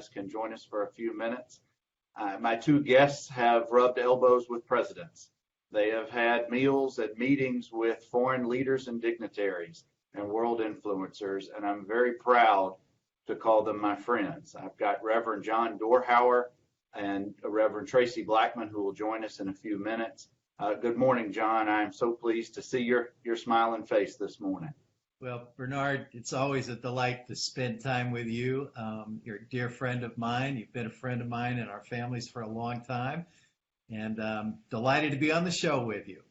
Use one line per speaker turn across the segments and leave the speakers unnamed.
guys can join us for a few minutes. My two guests have rubbed elbows with presidents. They have had meals and meetings with foreign leaders and dignitaries and world influencers, and I'm very proud to call them my friends. I've got Reverend John Dorhauer and Reverend Traci Blackmon, who will join us in a few minutes. Good morning, John. I am so pleased to see your smiling face this morning.
Well, Bernard, it's always a delight to spend time with you. You're a dear friend of mine. You've been a friend of mine and our families for a long time, and delighted to be on the show with you.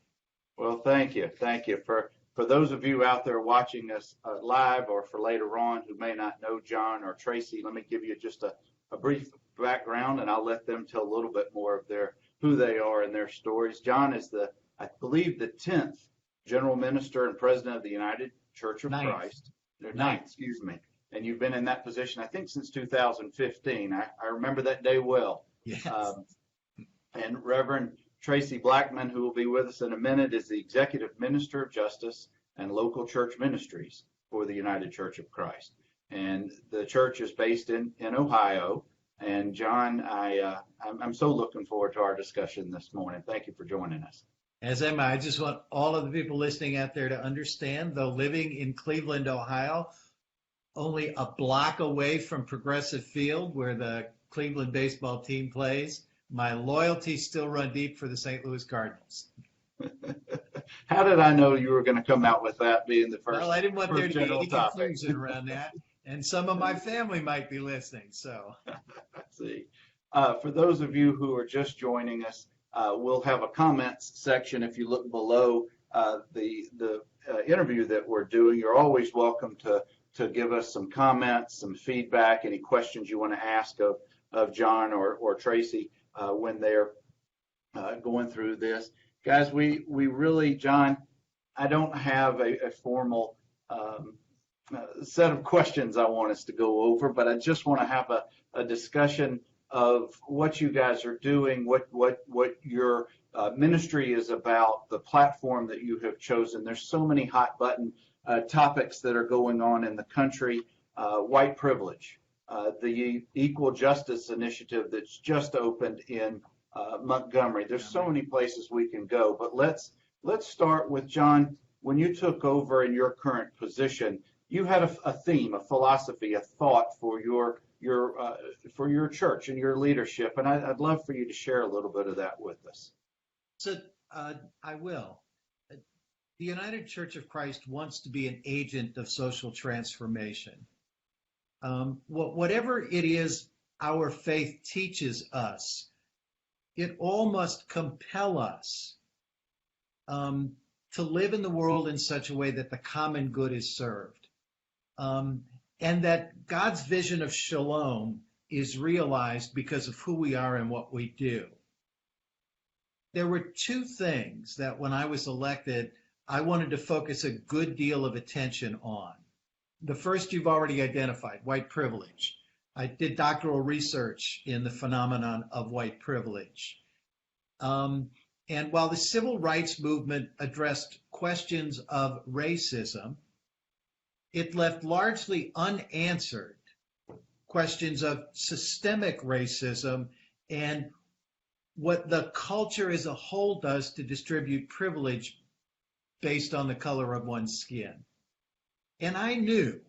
Well, thank you. Thank you. For those of you out there watching us live or for later on who may not know John or Traci, let me give you just a brief background, and I'll let them tell a little bit more of who they are and their stories. John is I believe, the 10th General Minister and President of the United Church of Christ. Ninth, excuse me. And you've been in that position, I think, since 2015. I remember that day well.
Yes.
And Reverend Traci Blackmon, who will be with us in a minute, is the Executive Minister of Justice and Local Church Ministries for the United Church of Christ. And the church is based in Ohio. And John, I'm so looking forward to our discussion this morning. Thank you for joining us.
As am I. I just want all of the people listening out there to understand, though living in Cleveland, Ohio, only a block away from Progressive Field, where the Cleveland baseball team plays, my loyalties still run deep for the St. Louis Cardinals.
How did I know you were going to come out with that being the first?
Well, I didn't want there to be any
topic.
confusion around that, and some of my family might be listening. So,
let's see. For those of you who are just joining us, we'll have a comments section. If you look below the interview that we're doing, you're always welcome to give us some comments, some feedback, any questions you want to ask of John or Traci when they're going through this. Guys, we really, John, I don't have a formal set of questions I want us to go over, but I just want to have a discussion of what you guys are doing, what your ministry is about, the platform that you have chosen. There's so many hot button topics that are going on in the country. White privilege, the Equal Justice Initiative that's just opened in Montgomery. There's so many places we can go, but let's start with John. When you took over in your current position, you had a theme, a philosophy, a thought for your church and your leadership, and I'd love for you to share a little bit of that with us.
So I will. The United Church of Christ wants to be an agent of social transformation. Whatever it is our faith teaches us, it all must compel us to live in the world in such a way that the common good is served. And that God's vision of shalom is realized because of who we are and what we do. There were two things that when I was elected, I wanted to focus a good deal of attention on. The first you've already identified, white privilege. I did doctoral research in the phenomenon of white privilege. And while the civil rights movement addressed questions of racism, it left largely unanswered questions of systemic racism and what the culture as a whole does to distribute privilege based on the color of one's skin. And I knew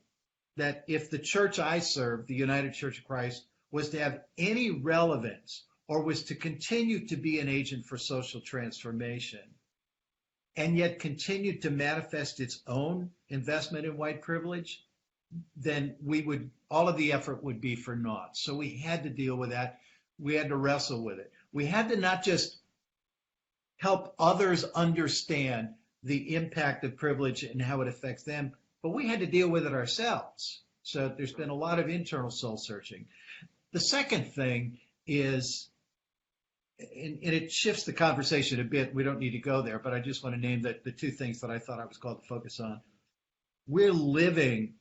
that if the church I served, the United Church of Christ, was to have any relevance or was to continue to be an agent for social transformation, and yet continued to manifest its own investment in white privilege, then all of the effort would be for naught. So we had to deal with that. We had to wrestle with it. We had to not just help others understand the impact of privilege and how it affects them, but we had to deal with it ourselves. So there's been a lot of internal soul searching. The second thing is, and it shifts the conversation a bit. We don't need to go there, but I just want to name the two things that I thought I was called to focus on. We're living,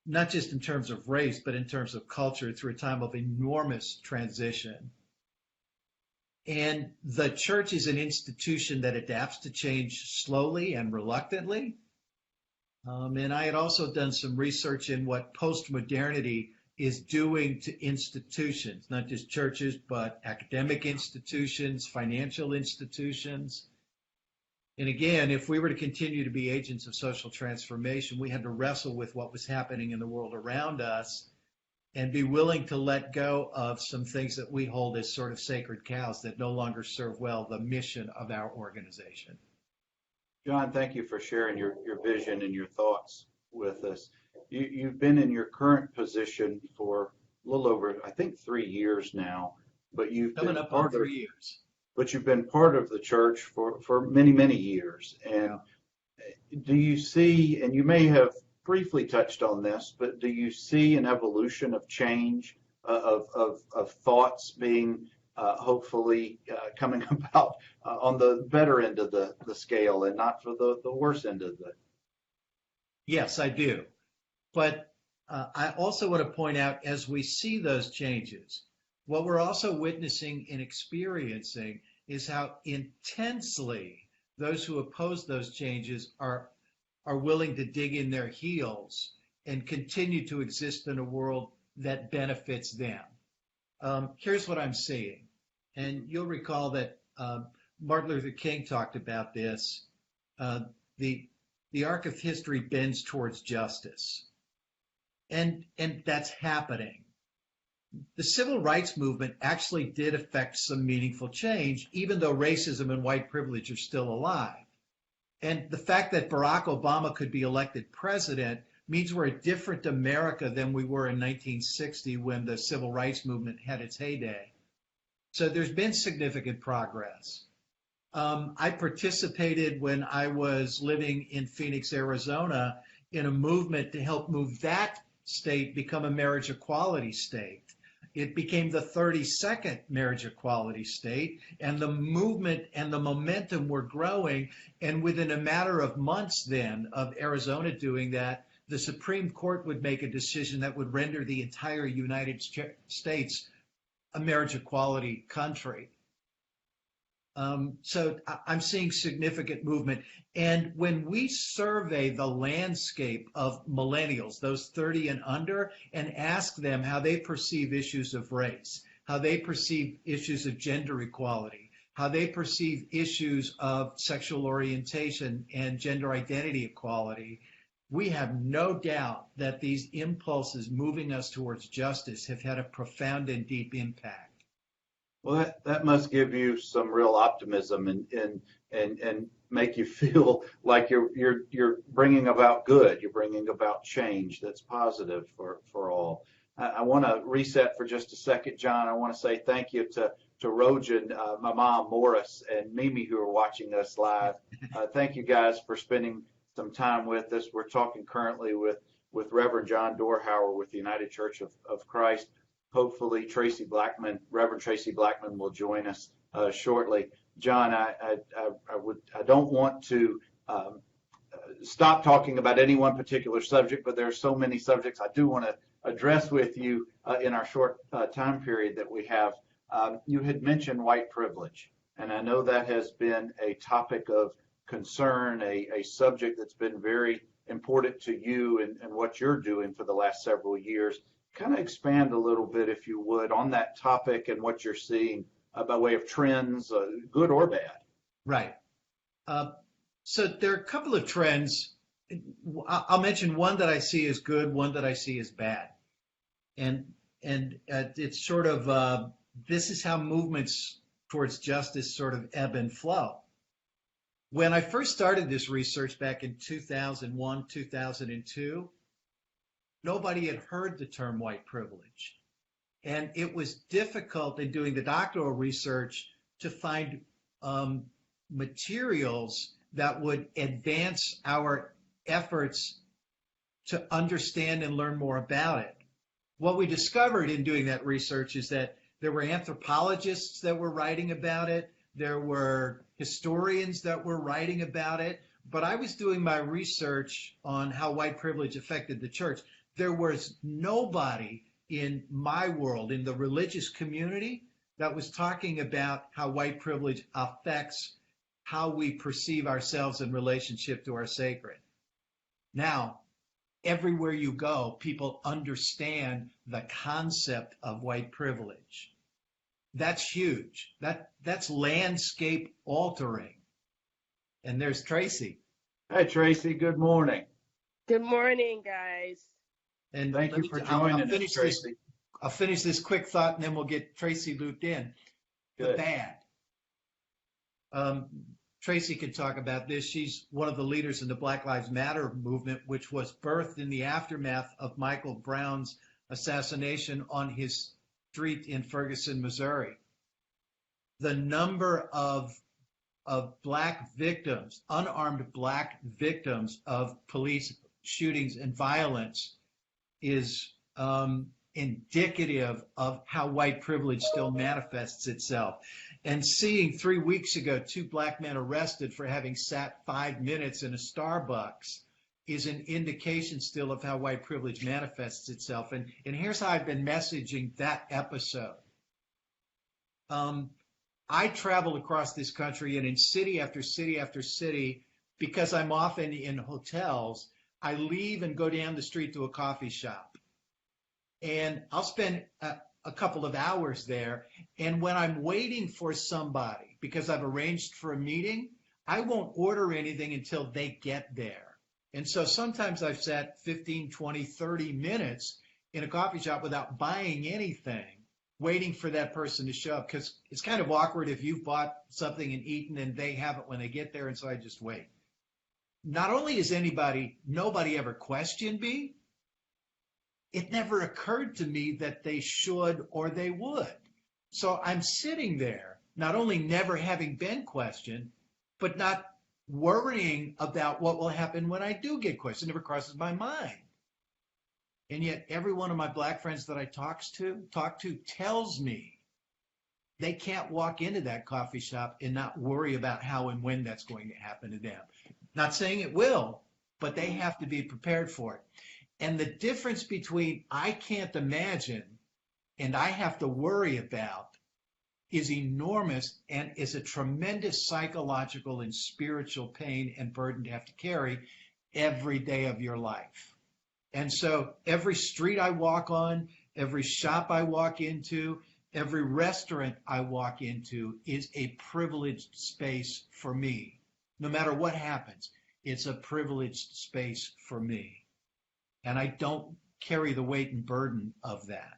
not just in terms of race, but in terms of culture, through a time of enormous transition. And the church is an institution that adapts to change slowly and reluctantly. And I had also done some research in what postmodernity is doing to institutions, not just churches, but academic institutions, financial institutions. And again, if we were to continue to be agents of social transformation, we had to wrestle with what was happening in the world around us and be willing to let go of some things that we hold as sort of sacred cows that no longer serve well the mission of our organization.
John, thank you for sharing your vision and your thoughts with us. You've been in your current position for a little over, I think, 3 years now, but you've
Coming
been
up on 3 years.
But you've been part of the church for many, many years. And do you see, and you may have briefly touched on this, but do you see an evolution of change, of thoughts being hopefully coming about on the better end of the scale and not for the worse end of the?
Yes, I do. But I also want to point out, as we see those changes, what we're also witnessing and experiencing is how intensely those who oppose those changes are willing to dig in their heels and continue to exist in a world that benefits them. Here's what I'm seeing. And you'll recall that Martin Luther King talked about this. The arc of history bends towards justice. And that's happening. The civil rights movement actually did affect some meaningful change, even though racism and white privilege are still alive. And the fact that Barack Obama could be elected president means we're a different America than we were in 1960 when the civil rights movement had its heyday. So there's been significant progress. I participated when I was living in Phoenix, Arizona, in a movement to help move that state become a marriage equality state. It became the 32nd marriage equality state, and the movement and the momentum were growing. And within a matter of months then of Arizona doing that, the Supreme Court would make a decision that would render the entire United States a marriage equality country. So I'm seeing significant movement. And when we survey the landscape of millennials, those 30 and under, and ask them how they perceive issues of race, how they perceive issues of gender equality, how they perceive issues of sexual orientation and gender identity equality, we have no doubt that these impulses moving us towards justice have had a profound and deep impact.
Well, that must give you some real optimism and make you feel like you're bringing about good. You're bringing about change that's positive for all. I want to reset for just a second, John. I want to say thank you to Rojan, my mom, Morris, and Mimi, who are watching us live. Thank you guys for spending some time with us. We're talking currently with Reverend John Dorhauer with the United Church of Christ. Hopefully, Reverend Traci Blackmon will join us shortly. John, I don't want to stop talking about any one particular subject, but there are so many subjects I do want to address with you in our short time period that we have. You had mentioned white privilege, and I know that has been a topic of concern, a subject that's been very important to you and what you're doing for the last several years. Kind of expand a little bit, if you would, on that topic and what you're seeing by way of trends, good or bad.
Right. So there are a couple of trends. I'll mention one that I see as good, one that I see as bad. And it's sort of, this is how movements towards justice sort of ebb and flow. When I first started this research back in 2001, 2002, nobody had heard the term white privilege. And it was difficult in doing the doctoral research to find materials that would advance our efforts to understand and learn more about it. What we discovered in doing that research is that there were anthropologists that were writing about it. There were historians that were writing about it. But I was doing my research on how white privilege affected the church. There was nobody in my world, in the religious community, that was talking about how white privilege affects how we perceive ourselves in relationship to our sacred. Now, everywhere you go, people understand the concept of white privilege. That's huge. That's landscape altering. And there's Traci.
Hey, Traci, good morning.
Good morning, guys.
And
Thank you for joining us, Traci.
I'll finish this quick thought and then we'll get Traci looped in. The
Good.
bad. Traci could talk about this. She's one of the leaders in the Black Lives Matter movement, which was birthed in the aftermath of Michael Brown's assassination on his street in Ferguson, Missouri. The number of black victims, unarmed black victims of police shootings and violence is indicative of how white privilege still manifests itself. And seeing 3 weeks ago 2 black men arrested for having sat 5 minutes in a Starbucks is an indication still of how white privilege manifests itself. And here's how I've been messaging that episode. I travel across this country, and in city after city after city, because I'm often in hotels, I leave and go down the street to a coffee shop. And I'll spend a couple of hours there. And when I'm waiting for somebody, because I've arranged for a meeting, I won't order anything until they get there. And so sometimes I've sat 15, 20, 30 minutes in a coffee shop without buying anything, waiting for that person to show up, because it's kind of awkward if you've bought something and eaten and they haven't when they get there, and so I just wait. Not only has nobody ever questioned me, it never occurred to me that they should or they would. So I'm sitting there, not only never having been questioned, but not worrying about what will happen when I do get questioned. It never crosses my mind. And yet every one of my black friends that I talk to tells me they can't walk into that coffee shop and not worry about how and when that's going to happen to them. Not saying it will, but they have to be prepared for it. And the difference between I can't imagine and I have to worry about is enormous and is a tremendous psychological and spiritual pain and burden to have to carry every day of your life. And so every street I walk on, every shop I walk into, every restaurant I walk into is a privileged space for me. No matter what happens, it's a privileged space for me. And I don't carry the weight and burden of that.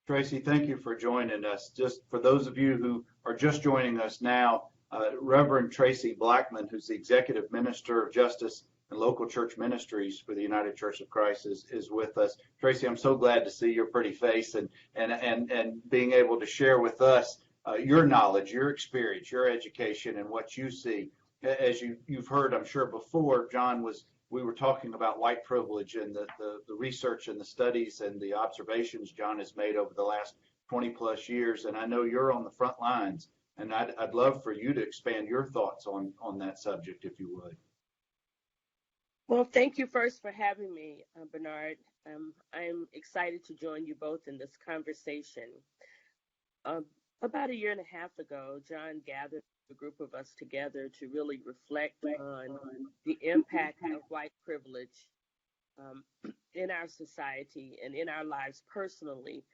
Traci, thank you for joining us. Just for those of you who are just joining us now, Reverend Traci Blackmon, who's the Executive Minister of Justice and Local Church Ministries for the United Church of Christ, is with us. Traci, I'm so glad to see your pretty face and being able to share with us your knowledge, your experience, your education, and what you see. As you've heard, I'm sure before, we were talking about white privilege and the research and the studies and the observations John has made over the last 20 plus years. And I know you're on the front lines, and I'd love for you to expand your thoughts on that subject, if you would.
Well, thank you first for having me, Bernard. I'm excited to join you both in this conversation. About a year and a half ago, John gathered a group of us together to really reflect on the impact of white privilege in our society and in our lives personally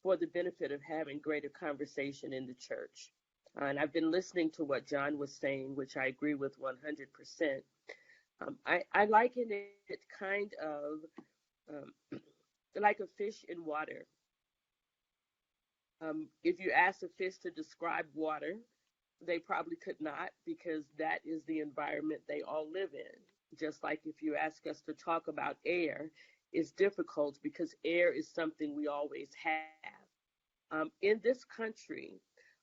for the benefit of having greater conversation in the church. And I've been listening to what John was saying, which I agree with 100%. I liken it kind of like a fish in water. If you ask a fish to describe water, they probably could not, because that is the environment they all live in. Just like if you ask us to talk about air, it's difficult because air is something we always have. In this country,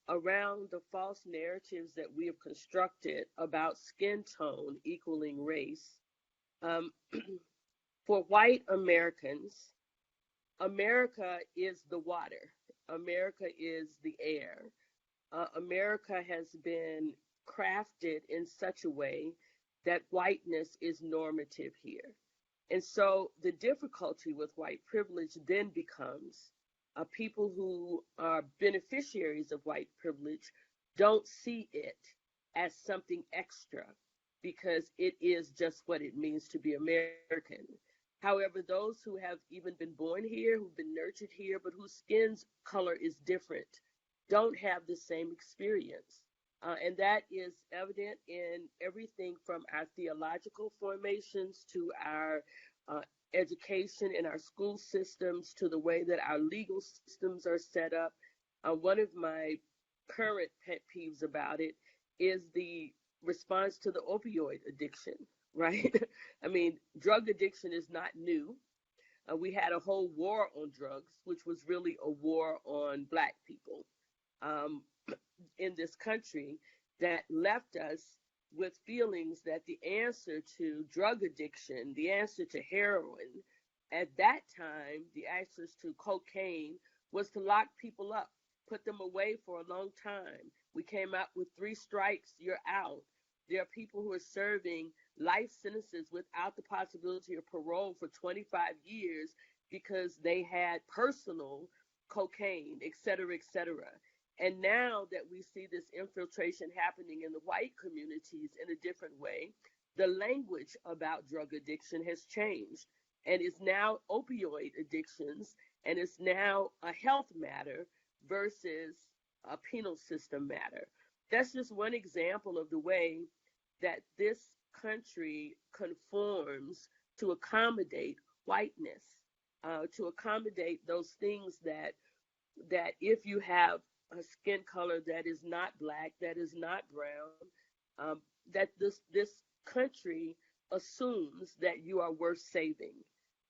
around the false narratives that we have constructed about skin tone equaling race, for white Americans, America is the water. America is the air. America has been crafted in such a way that whiteness is normative here. And so the difficulty with white privilege then becomes people who are beneficiaries of white privilege don't see it as something extra, because it is just what it means to be American. However, those who have even been born here, who've been nurtured here, but whose skin's color is different, don't have the same experience. And that is evident in everything from our theological formations to our uh, education in our school systems to the way that our legal systems are set up. One of my current pet peeves about it is the response to the opioid addiction, right? I mean, drug addiction is not new. We had a whole war on drugs, which was really a war on Black people um, in this country that left us with feelings that the answer to drug addiction, the answer to heroin, at that time, the answers to cocaine was to lock people up, put them away for a long time. We came out with 3 strikes, you're out. There are people who are serving life sentences without the possibility of parole for 25 years because they had personal cocaine, et cetera, et cetera. And now that we see this infiltration happening in the white communities in a different way, the language about drug addiction has changed and is now opioid addictions, and it's now a health matter versus a penal system matter. That's just one example of the way that this country conforms to accommodate whiteness, to accommodate those things that if you have a skin color that is not Black, that is not brown, that this country assumes that you are worth saving.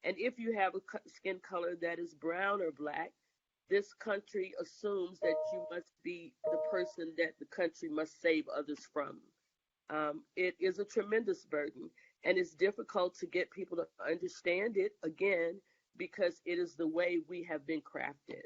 And if you have a skin color that is brown or Black, this country assumes that you must be the person that the country must save others from. It is a tremendous burden, and it's difficult to get people to understand it, again, because it is the way we have been crafted.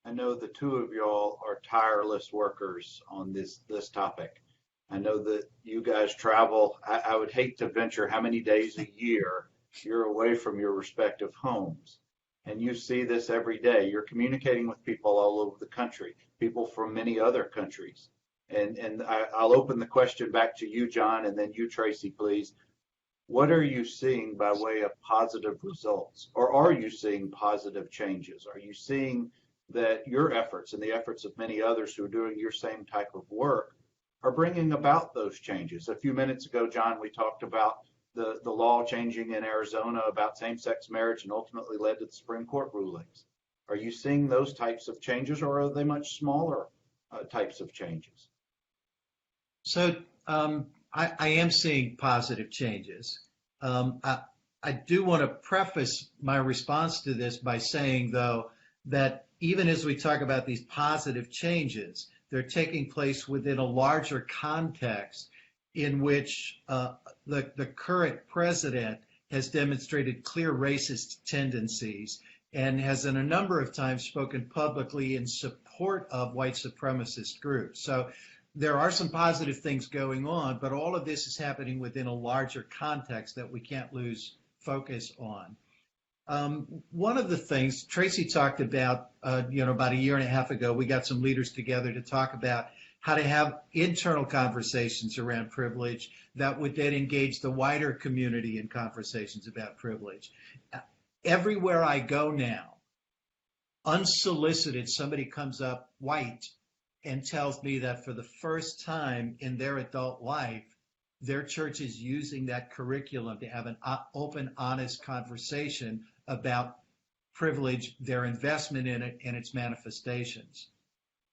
I know the two of y'all are tireless workers on this topic. I know that you guys travel. I would hate to venture how many days a year you're away from your respective homes. And you see this every day. You're communicating with people all over the country, people from many other countries. And I'll open the question back to you, John, and then you, Traci, please. What are you seeing by way of positive results? Or are you seeing positive changes? Are you seeing that your efforts and the efforts of many others who are doing your same type of work are bringing about those changes? A few minutes ago, John, we talked about the law changing in Arizona about same-sex marriage and ultimately led to the Supreme Court rulings. Are you seeing those types of changes, or are they much smaller types of changes?
So I am seeing positive changes. I do want to preface my response to this by saying, though, that even as we talk about these positive changes, they're taking place within a larger context in which the current president has demonstrated clear racist tendencies and has in a number of times spoken publicly in support of white supremacist groups. So there are some positive things going on, but all of this is happening within a larger context that we can't lose focus on. One of the things Traci talked about, about a year and a half ago, we got some leaders together to talk about how to have internal conversations around privilege that would then engage the wider community in conversations about privilege. Everywhere I go now, unsolicited, somebody comes up white and tells me that for the first time in their adult life, their church is using that curriculum to have an open, honest conversation about privilege, their investment in it, and its manifestations.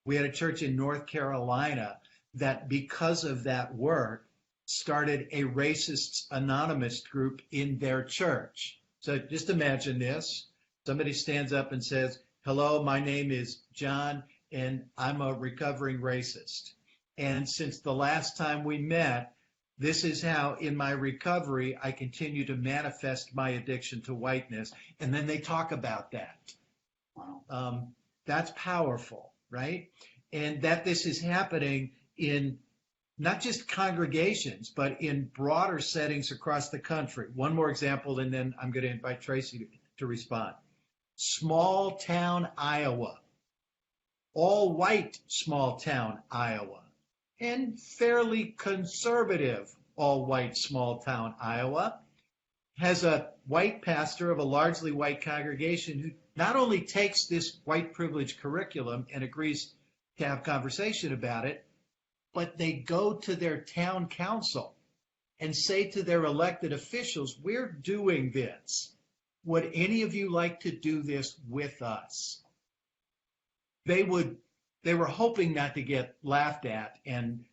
We had a church in North Carolina that, because of that work, started a racist anonymous group in their church. So just imagine this. Somebody stands up and says, "Hello, my name is John, and I'm a recovering racist. And since the last time we met, this is how, in my recovery, I continue to manifest my addiction to whiteness." And then they talk about that.
Wow.
That's powerful, right? And that this is happening in not just congregations, but in broader settings across the country. One more example, and then I'm going to invite Traci to respond. Small town Iowa, all white small town Iowa, and fairly conservative all white small town Iowa has a white pastor of a largely white congregation who not only takes this white privilege curriculum and agrees to have conversation about it, but they go to their town council and say to their elected officials, we're doing this. Would any of you like to do this with us? They were hoping not to get laughed at and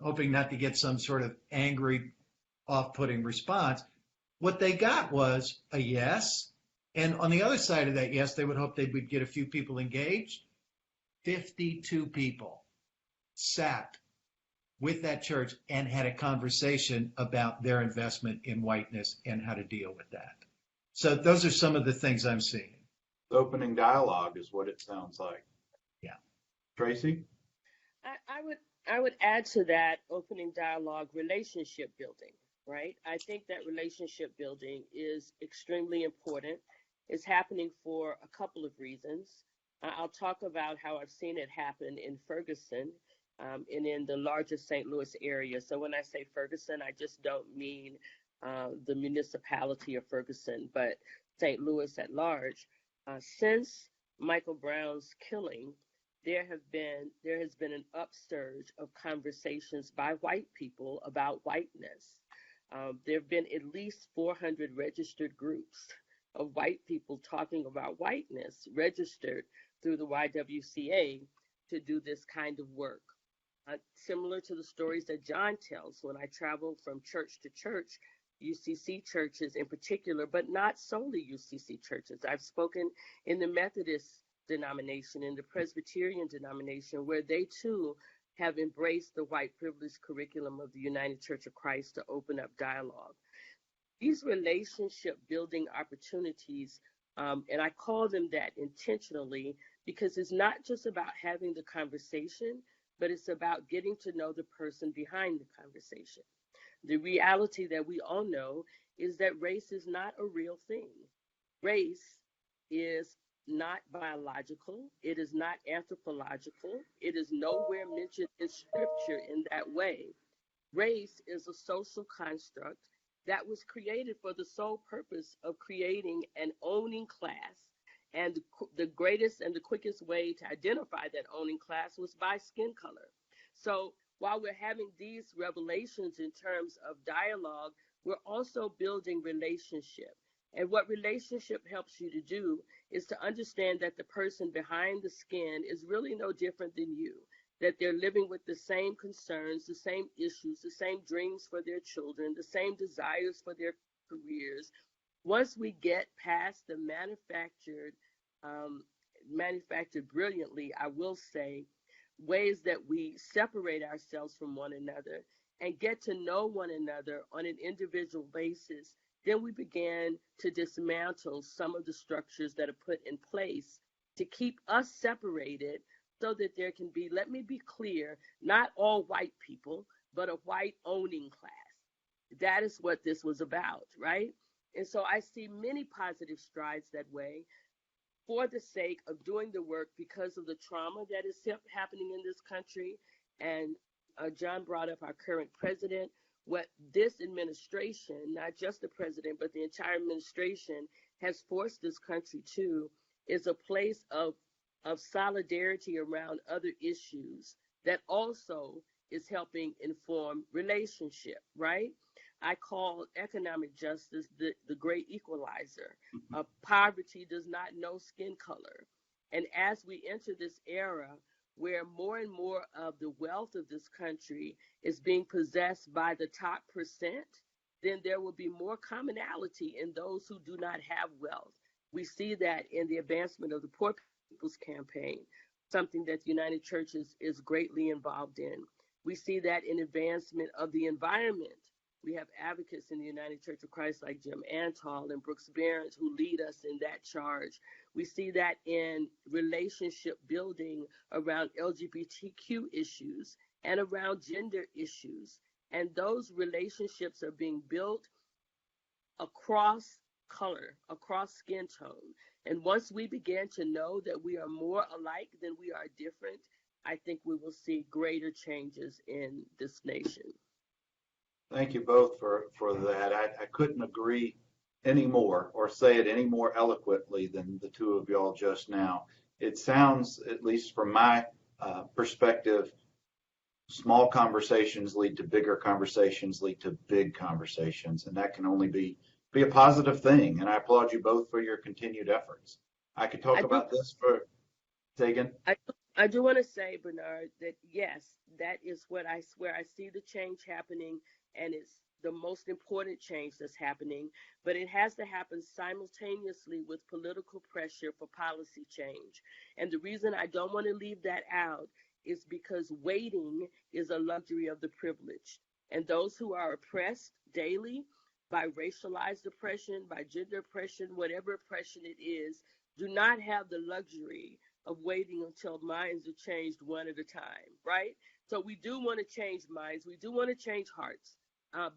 hoping not to get some sort of angry, off-putting response. What they got was a yes. And on the other side of that yes, they would hope they would get a few people engaged. 52 people sat with that church and had a conversation about their investment in whiteness and how to deal with that. So those are some of the things I'm seeing.
The opening dialogue is what it sounds like.
Yeah.
Tracy?
I would add to that opening dialogue relationship building, right? I think that relationship building is extremely important. It's happening for a couple of reasons. I'll talk about how I've seen it happen in Ferguson and in the larger St. Louis area. So when I say Ferguson, I just don't mean the municipality of Ferguson, but St. Louis at large. Since Michael Brown's killing, there has been an upsurge of conversations by white people about whiteness. There have been at least 400 registered groups of white people talking about whiteness, registered through the YWCA to do this kind of work. Similar to the stories that John tells, when I travel from church to church, UCC churches in particular, but not solely UCC churches. I've spoken in the Methodist denomination, in the Presbyterian denomination, where they too have embraced the white privilege curriculum of the United Church of Christ to open up dialogue. These relationship building opportunities, and I call them that intentionally, because it's not just about having the conversation, but it's about getting to know the person behind the conversation. The reality that we all know is that race is not a real thing. Race is not biological. It is not anthropological. It is nowhere mentioned in scripture in that way. Race is a social construct that was created for the sole purpose of creating an owning class. And the greatest and the quickest way to identify that owning class was by skin color. So while we're having these revelations in terms of dialogue, we're also building relationship. And what relationship helps you to do is to understand that the person behind the skin is really no different than you, that they're living with the same concerns, the same issues, the same dreams for their children, the same desires for their careers. Once we get past the manufactured brilliantly, I will say, ways that we separate ourselves from one another and get to know one another on an individual basis, then we began to dismantle some of the structures that are put in place to keep us separated so that there can be, let me be clear, not all white people, but a white owning class. That is what this was about, right? And so I see many positive strides that way for the sake of doing the work because of the trauma that is happening in this country. And John brought up our current president. What this administration, not just the president, but the entire administration has forced this country to is a place of solidarity around other issues that also is helping inform relationship, right? I call economic justice the great equalizer. Poverty does not know skin color. And as we enter this era where more and more of the wealth of this country is being possessed by the top percent, then there will be more commonality in those who do not have wealth. We see that in the advancement of the Poor People's Campaign, something that the United Church is greatly involved in. We see that in advancement of the environment. We have advocates in the United Church of Christ like Jim Antal and Brooks Behrens who lead us in that charge. We see that in relationship building around LGBTQ issues and around gender issues. And those relationships are being built across color, across skin tone. And once we begin to know that we are more alike than we are different, I think we will see greater changes in this nation.
Thank you both for that. I couldn't agree any more or say it any more eloquently than the two of y'all just now. It sounds, at least from my perspective, small conversations lead to bigger conversations, lead to big conversations, and that can only be a positive thing. And I applaud you both for your continued efforts. I could talk
I do
about this for, say again.
I, I do want to say, Bernard, that yes, that is what I where I see the change happening, and it's the most important change that's happening. But it has to happen simultaneously with political pressure for policy change. And the reason I don't want to leave that out is because waiting is a luxury of the privileged, and those who are oppressed daily by racialized oppression, by gender oppression, whatever oppression it is, do not have the luxury of waiting until minds are changed one at a time, right? So we do want to change minds, we do want to change hearts,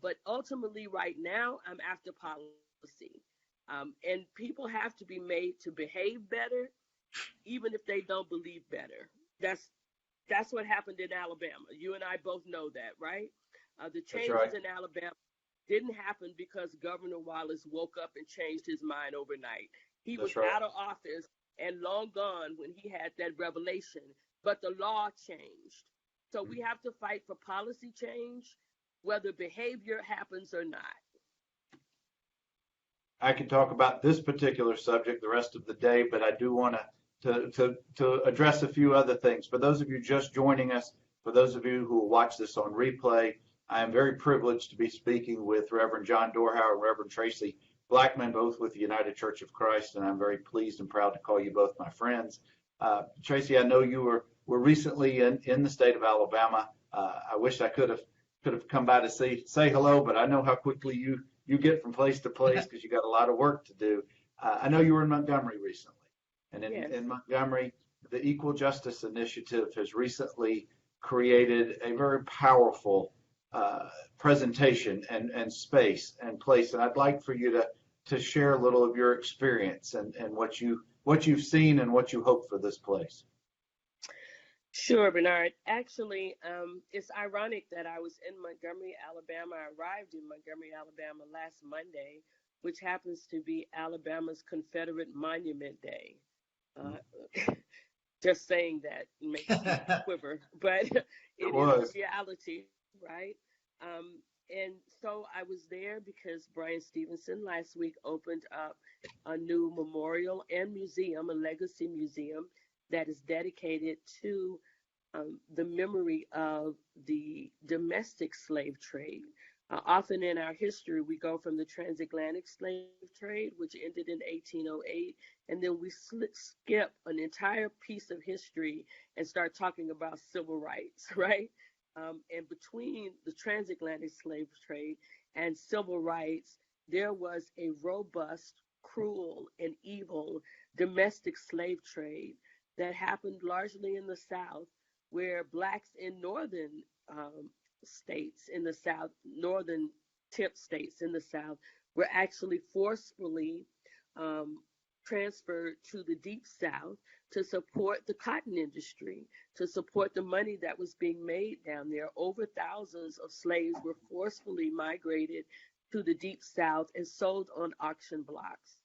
but ultimately, right now, I'm after policy, and people have to be made to behave better, even if they don't believe better. That's that's what happened in Alabama. You and I both know that, right? The
That's right.
changes in Alabama didn't happen because Governor Wallace woke up and changed his mind overnight. He was
That's right.
out of office and long gone when he had that revelation, but the law changed. So we have to fight for policy change, whether behavior happens or not.
I could talk about this particular subject the rest of the day, but I do want to address a few other things. For those of you just joining us, for those of you who will watch this on replay, I am very privileged to be speaking with Reverend John Dorhauer and Reverend Traci Blackmon, both with the United Church of Christ, and I'm very pleased and proud to call you both my friends. Traci, I know you were recently in the state of Alabama. I wish I could have come by to say hello, but I know how quickly you get from place to place because you got a lot of work to do. I know you were in Montgomery recently, and
Yes.
in Montgomery, the Equal Justice Initiative has recently created a very powerful presentation and space and place. And I'd like for you to share a little of your experience and what you've seen and what you hope for this place.
Sure, Bernard. Actually, it's ironic that I was in Montgomery, Alabama. I arrived in Montgomery, Alabama last Monday, which happens to be Alabama's Confederate Monument Day. Uh, just saying that makes me quiver, but
It
it is a
was.
reality, right? And so I was there because Brian Stevenson last week opened up a new memorial and museum, a legacy museum that is dedicated to the memory of the domestic slave trade. Often in our history, we go from the transatlantic slave trade, which ended in 1808, and then we skip an entire piece of history and start talking about civil rights, right? And between the transatlantic slave trade and civil rights, there was a robust, cruel, and evil domestic slave trade that happened largely in the South, where blacks in northern states in the South, northern tip states in the South, were actually forcefully um, transferred to the deep South to support the cotton industry, to support the money that was being made down there. Over thousands of slaves were forcefully migrated to the deep South and sold on auction blocks.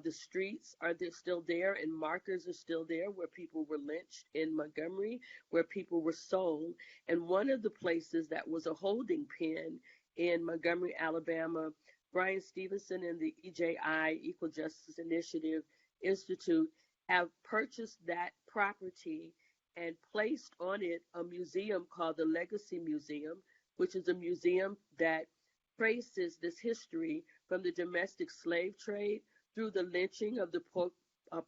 The streets are still there, and markers are still there where people were lynched in Montgomery, where people were sold. And one of the places that was a holding pen in Montgomery, Alabama, Brian Stevenson and the EJI, Equal Justice Initiative Institute, have purchased that property and placed on it a museum called the Legacy Museum, which is a museum that traces this history from the domestic slave trade through the lynching of the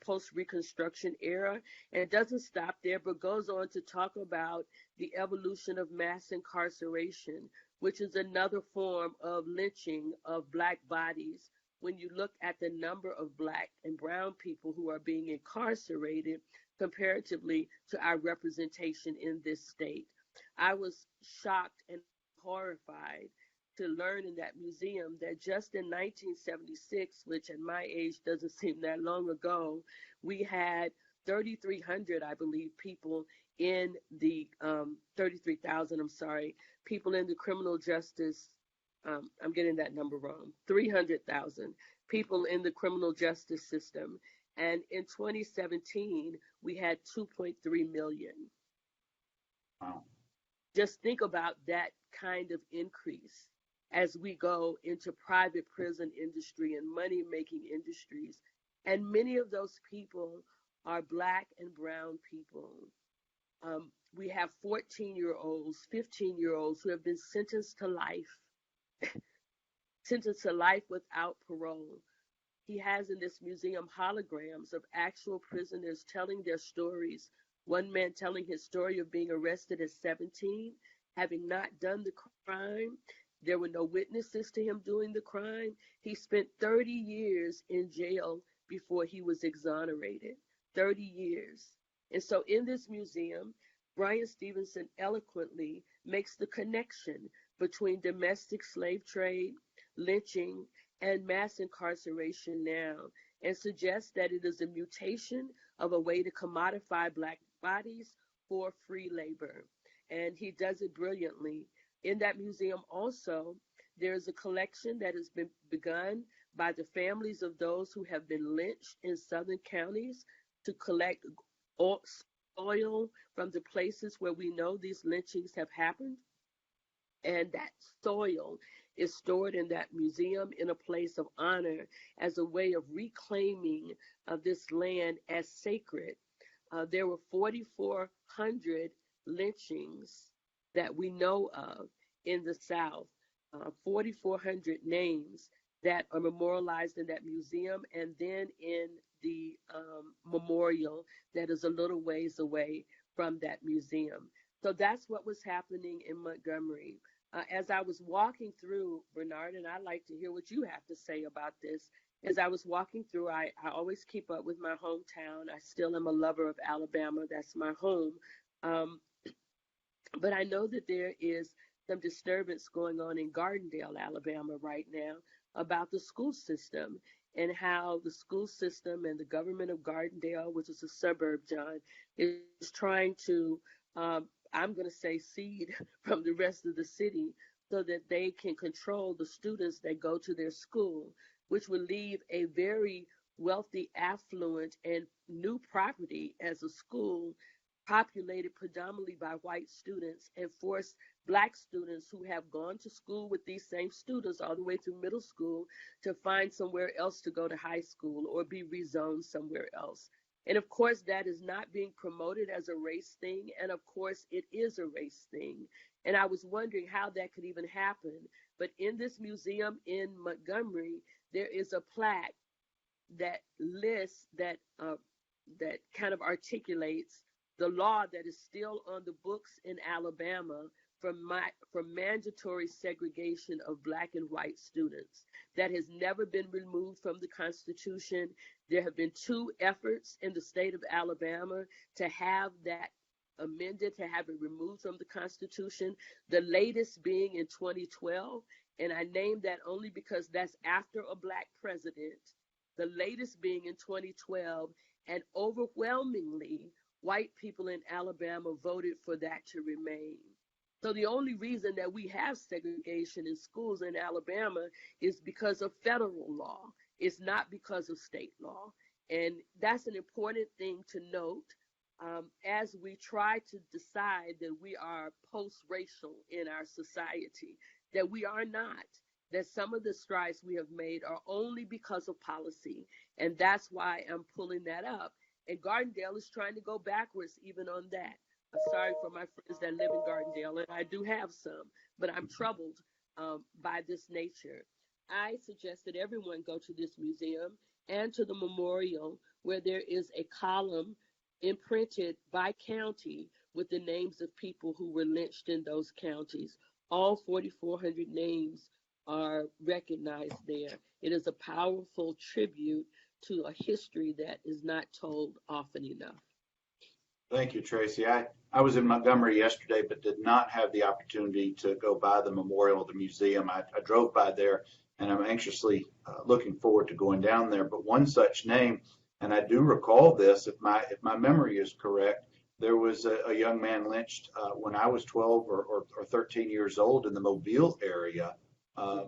post-Reconstruction era, and it doesn't stop there, but goes on to talk about the evolution of mass incarceration, which is another form of lynching of Black bodies. When you look at the number of Black and brown people who are being incarcerated comparatively to our representation in this state, I was shocked and horrified to learn in that museum that just in 1976, which at my age doesn't seem that long ago, we had 3,300, I believe, people in the 33,000, I'm sorry, people in the criminal justice I'm getting that number wrong, 300,000 people in the criminal justice system. And in 2017, we had 2.3 million.
Wow.
Just think about that kind of increase as we go into private prison industry and money making industries. And many of those people are Black and brown people. We have 14-year-olds, 15-year-olds who have been sentenced to life without parole. He has in this museum holograms of actual prisoners telling their stories. One man telling his story of being arrested at 17, having not done the crime. There were no witnesses to him doing the crime. He spent 30 years in jail before he was exonerated. 30 years. And so in this museum, Brian Stevenson eloquently makes the connection between domestic slave trade, lynching, and mass incarceration now, and suggests that it is a mutation of a way to commodify Black bodies for free labor. And he does it brilliantly. In that museum also, there is a collection that has been begun by the families of those who have been lynched in southern counties to collect soil from the places where we know these lynchings have happened. And that soil is stored in that museum in a place of honor as a way of reclaiming this land as sacred. There were 4,400 lynchings that we know of in the South, 4,400 names that are memorialized in that museum and then in the memorial that is a little ways away from that museum. So that's what was happening in Montgomery. As I was walking through, Bernard, and I'd like to hear what you have to say about this. As I was walking through, I always keep up with my hometown. I still am a lover of Alabama. That's my home. But I know that there is some disturbance going on in Gardendale, Alabama right now about the school system and how the school system and the government of Gardendale, which is a suburb, John, is trying to I'm going to say seed from the rest of the city so that they can control the students that go to their school, which would leave a very wealthy, affluent, and new property as a school populated predominantly by white students and force Black students who have gone to school with these same students all the way through middle school to find somewhere else to go to high school or be rezoned somewhere else. And of course, that is not being promoted as a race thing. And of course, it is a race thing. And I was wondering how that could even happen. But in this museum in Montgomery, there is a plaque that lists, that kind of articulates the law that is still on the books in Alabama from mandatory segregation of Black and white students. That has never been removed from the Constitution. There have been 2 efforts in the state of Alabama to have that amended, to have it removed from the Constitution, the latest being in 2012. And I named that only because that's after a Black president, the latest being in 2012, and overwhelmingly, white people in Alabama voted for that to remain. So the only reason that we have segregation in schools in Alabama is because of federal law. It's not because of state law. And that's an important thing to note as we try to decide that we are post-racial in our society, that we are not, that some of the strides we have made are only because of policy. And that's why I'm pulling that up. And Gardendale is trying to go backwards even on that. I'm sorry for my friends that live in Gardendale, and I do have some, but I'm troubled by this nature. I suggest that everyone go to this museum and to the memorial where there is a column imprinted by county with the names of people who were lynched in those counties. All 4,400 names are recognized there. It is a powerful tribute to a history that is not told often enough.
Thank you, Traci. I was in Montgomery yesterday, but did not have the opportunity to go by the memorial, the museum. I drove by there, and I'm anxiously looking forward to going down there. But one such name, and I do recall this, if my memory is correct, there was a young man lynched when I was 12 or 13 years old in the Mobile area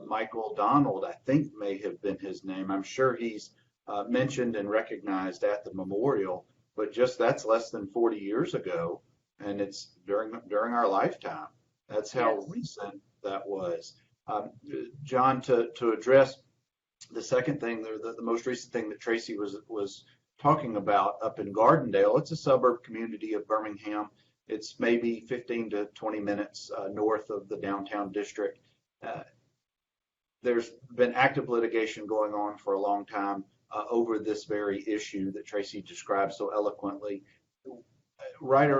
Michael Donald, I think may have been his name. I'm sure he's mentioned and recognized at the memorial, but just that's less than 40 years ago, and it's during our lifetime. That's how
Yes.
recent that was. John, to address the second thing, the most recent thing that Traci was talking about up in Gardendale, it's a suburb community of Birmingham. It's maybe 15 to 20 minutes north of the downtown district. Uh, there's been active litigation going on for a long time over this very issue that Traci described so eloquently. Right,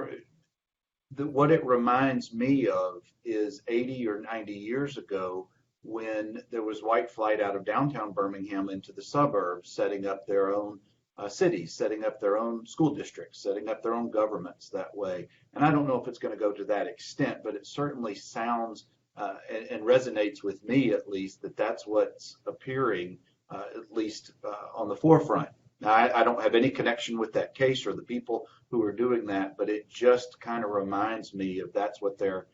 what it reminds me of is 80 or 90 years ago when there was white flight out of downtown Birmingham into the suburbs, setting up their own cities, setting up their own school districts, setting up their own governments that way. And I don't know if it's going to go to that extent, but it certainly sounds and resonates with me at least that that's what's appearing at least on the forefront. Now, I don't have any connection with that case or the people who are doing that, but it just kind of reminds me of that's what they're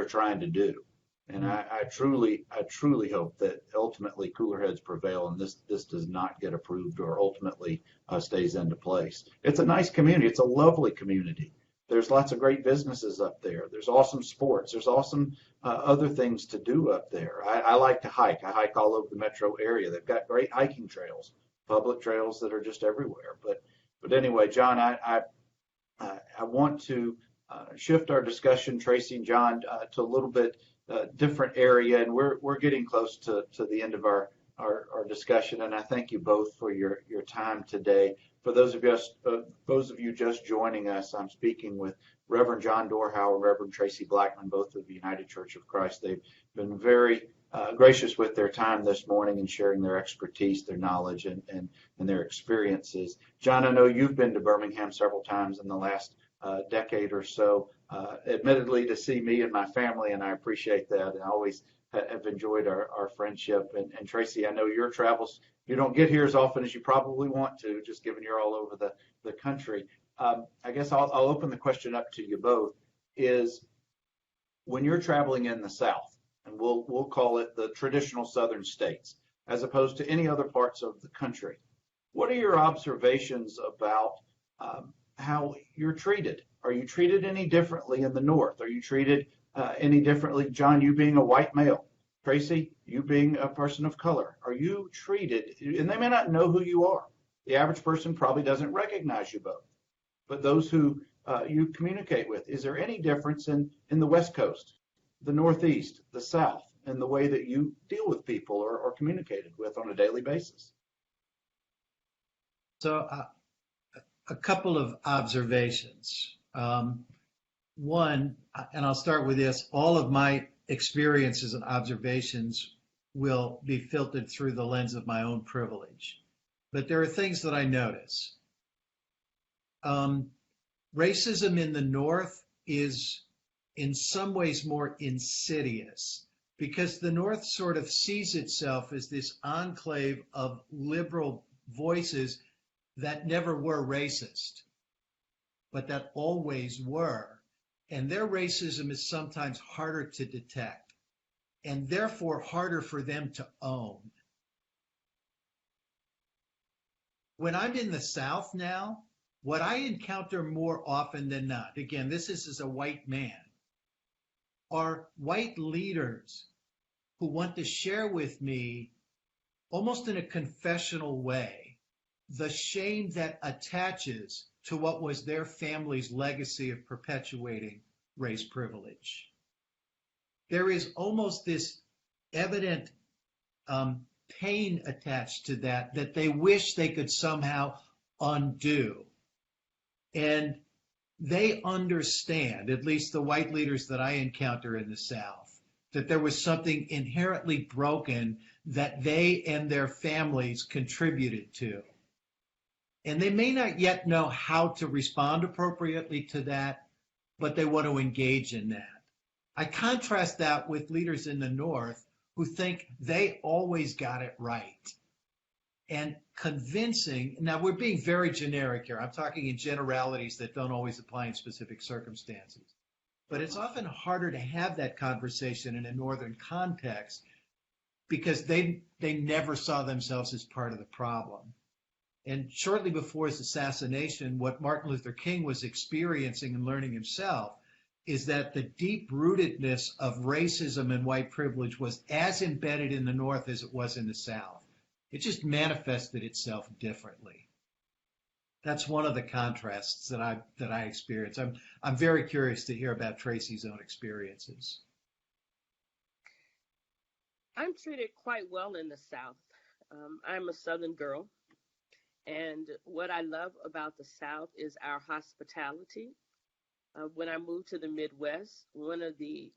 trying to do. And I truly hope that ultimately cooler heads prevail and this does not get approved or ultimately stays into place. It's a nice community. It's a lovely community. There's lots of great businesses up there. There's awesome sports. There's awesome other things to do up there. I like to hike. I hike all over the metro area. They've got great hiking trails, public trails that are just everywhere. But anyway, John, I want to shift our discussion, Traci and John, to a little bit different area, and we're getting close to the end of our discussion. And I thank you both for your time today. For those of you just joining us, I'm speaking with Reverend John Dorhauer, Reverend Traci Blackmon, both of the United Church of Christ. They've been very gracious with their time this morning and sharing their expertise, their knowledge, and their experiences. John, I know you've been to Birmingham several times in the last decade or so, admittedly to see me and my family, and I appreciate that. And I always have enjoyed our friendship. And Traci, I know your travels, you don't get here as often as you probably want to, just given you're all over the country. I guess I'll open the question up to you both, is when you're traveling in the South, and we'll call it the traditional Southern states, as opposed to any other parts of the country, what are your observations about how you're treated? Are you treated any differently in the North? Are you treated any differently, John, you being a white male, Traci, you being a person of color? Are you treated, and they may not know who you are. The average person probably doesn't recognize you both, but those who you communicate with, is there any difference in the West Coast, the Northeast, the South, in the way that you deal with people or communicated with on a daily basis?
So a couple of observations. One, and I'll start with this, all of my experiences and observations will be filtered through the lens of my own privilege. But there are things that I notice. Racism in the North is in some ways more insidious because the North sort of sees itself as this enclave of liberal voices that never were racist, but that always were. And their racism is sometimes harder to detect and therefore harder for them to own. When I'm in the South now, what I encounter more often than not, again, this is as a white man, are white leaders who want to share with me, almost in a confessional way, the shame that attaches to what was their family's legacy of perpetuating race privilege. There is almost this evident pain attached to that they wish they could somehow undo. And they understand, at least the white leaders that I encounter in the South, that there was something inherently broken that they and their families contributed to. And they may not yet know how to respond appropriately to that, but they want to engage in that. I contrast that with leaders in the North who think they always got it right. And convincing, now we're being very generic here. I'm talking in generalities that don't always apply in specific circumstances. But it's often harder to have that conversation in a Northern context because they never saw themselves as part of the problem. And shortly before his assassination, what Martin Luther King was experiencing and learning himself is that the deep rootedness of racism and white privilege was as embedded in the North as it was in the South. It just manifested itself differently. That's one of the contrasts that I experience. I'm very curious to hear about Traci's own experiences.
I'm treated quite well in the South. I'm a Southern girl, and what I love about the South is our hospitality. When I moved to the Midwest, one of the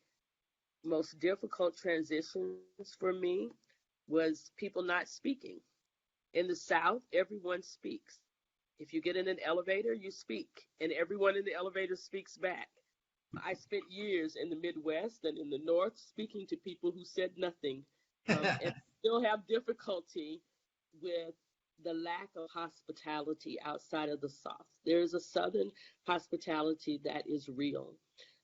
most difficult transitions for me was people not speaking. In the South, everyone speaks. If you get in an elevator, you speak, and everyone in the elevator speaks back. I spent years in the Midwest and in the North speaking to people who said nothing, and still have difficulty with the lack of hospitality outside of the South. There is a Southern hospitality that is real.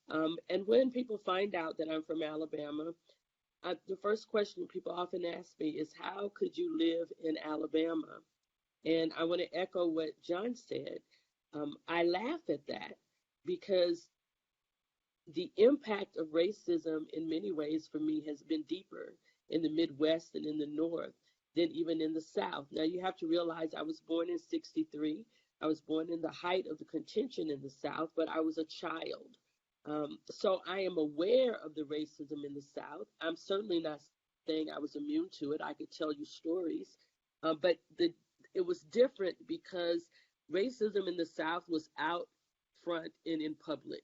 And when people find out that I'm from Alabama, the first question people often ask me is, how could you live in Alabama? And I want to echo what John said. I laugh at that because the impact of racism in many ways for me has been deeper in the Midwest and in the North than even in the South. Now, you have to realize I was born in '63. I was born in the height of the contention in the South, but I was a child. So I am aware of the racism in the South. I'm certainly not saying I was immune to it. I could tell you stories. But it was different because racism in the South was out front and in public.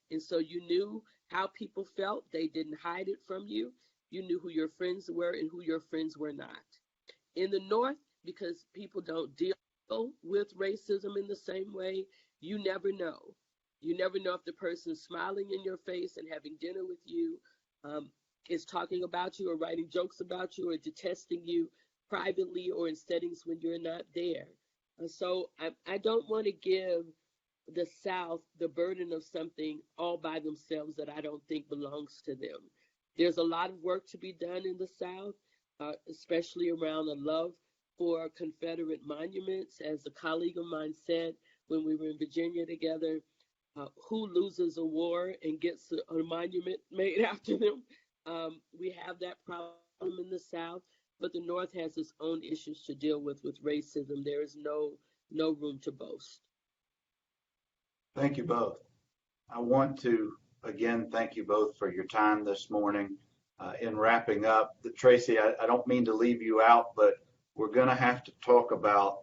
And so you knew how people felt. They didn't hide it from you. You knew who your friends were and who your friends were not. In the North, because people don't deal with racism in the same way, you never know. You never know if the person smiling in your face and having dinner with you is talking about you or writing jokes about you or detesting you privately or in settings when you're not there. So I don't want to give the South the burden of something all by themselves that I don't think belongs to them. There's a lot of work to be done in the South, especially around the love for Confederate monuments. As a colleague of mine said when we were in Virginia together, who loses a war and gets a monument made after them? We have that problem in the South, but the North has its own issues to deal with racism. There is no room to boast.
Thank you both. I want to, again, thank you both for your time this morning. In wrapping up, Traci, I don't mean to leave you out, but we're going to have to talk about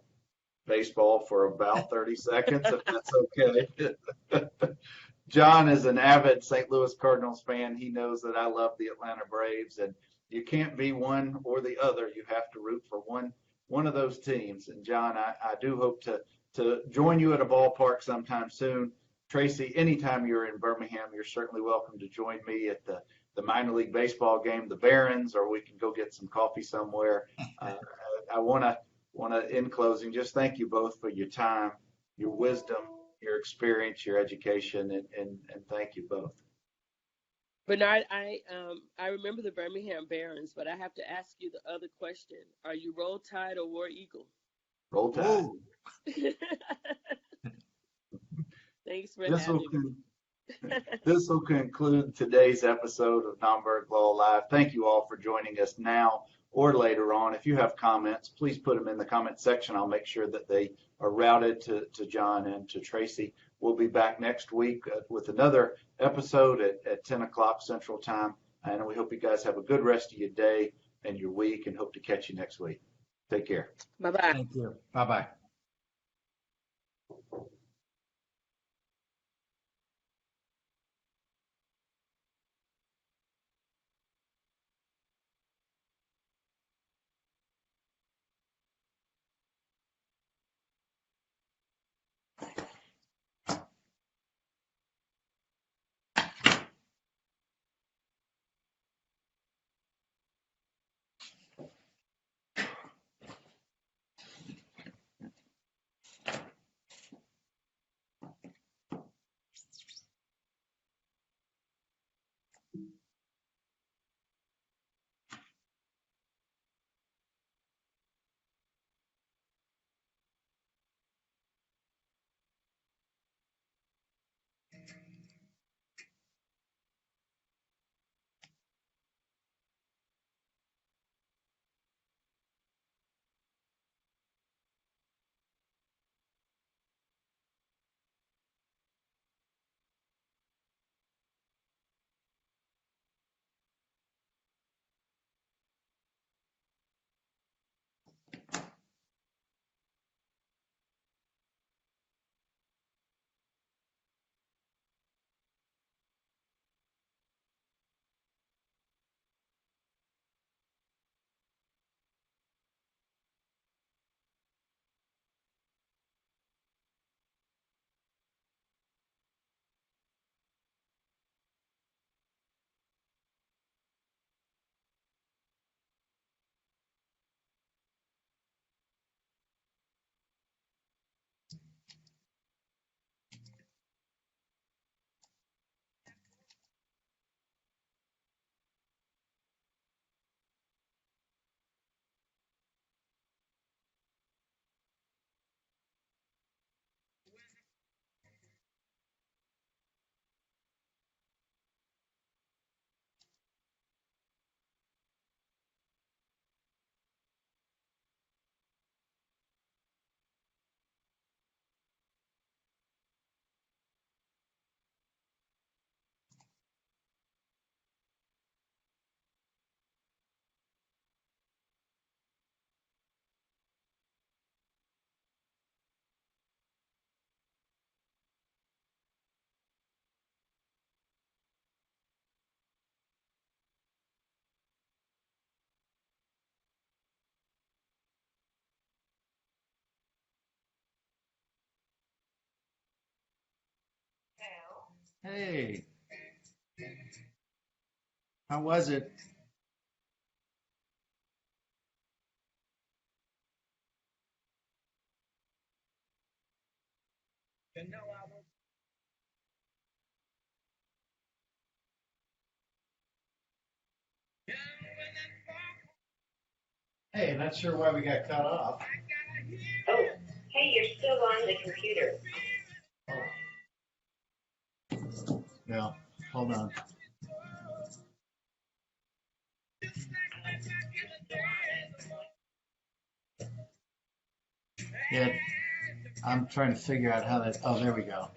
baseball for about 30 seconds, if that's okay. John is an avid St. Louis Cardinals fan. He knows that I love the Atlanta Braves, and you can't be one or the other. You have to root for one of those teams. And John, I do hope to join you at a ballpark sometime soon. Traci, anytime you're in Birmingham, you're certainly welcome to join me at the minor league baseball game, the Barons, or we can go get some coffee somewhere. I want to, in closing, just thank you both for your time, your wisdom, your experience, your education, and thank you both.
Bernard, I remember the Birmingham Barons, but I have to ask you the other question. Are you Roll Tide or War Eagle?
Roll Tide.
Thanks for having me.
This will conclude today's episode of Nomberg Law Live. Thank you all for joining us now or later on. If you have comments, please put them in the comment section. I'll make sure that they are routed to John and to Traci. We'll be back next week with another episode at 10 o'clock Central Time. And we hope you guys have a good rest of your day and your week, and hope to catch you next week. Take care.
Bye-bye.
Thank you. Bye-bye. Hey, how was it? Hey, not sure why we got cut off.
Oh, hey, you're still on the computer.
No, hold on. Yeah, I'm trying to figure out how that. Oh, there we go.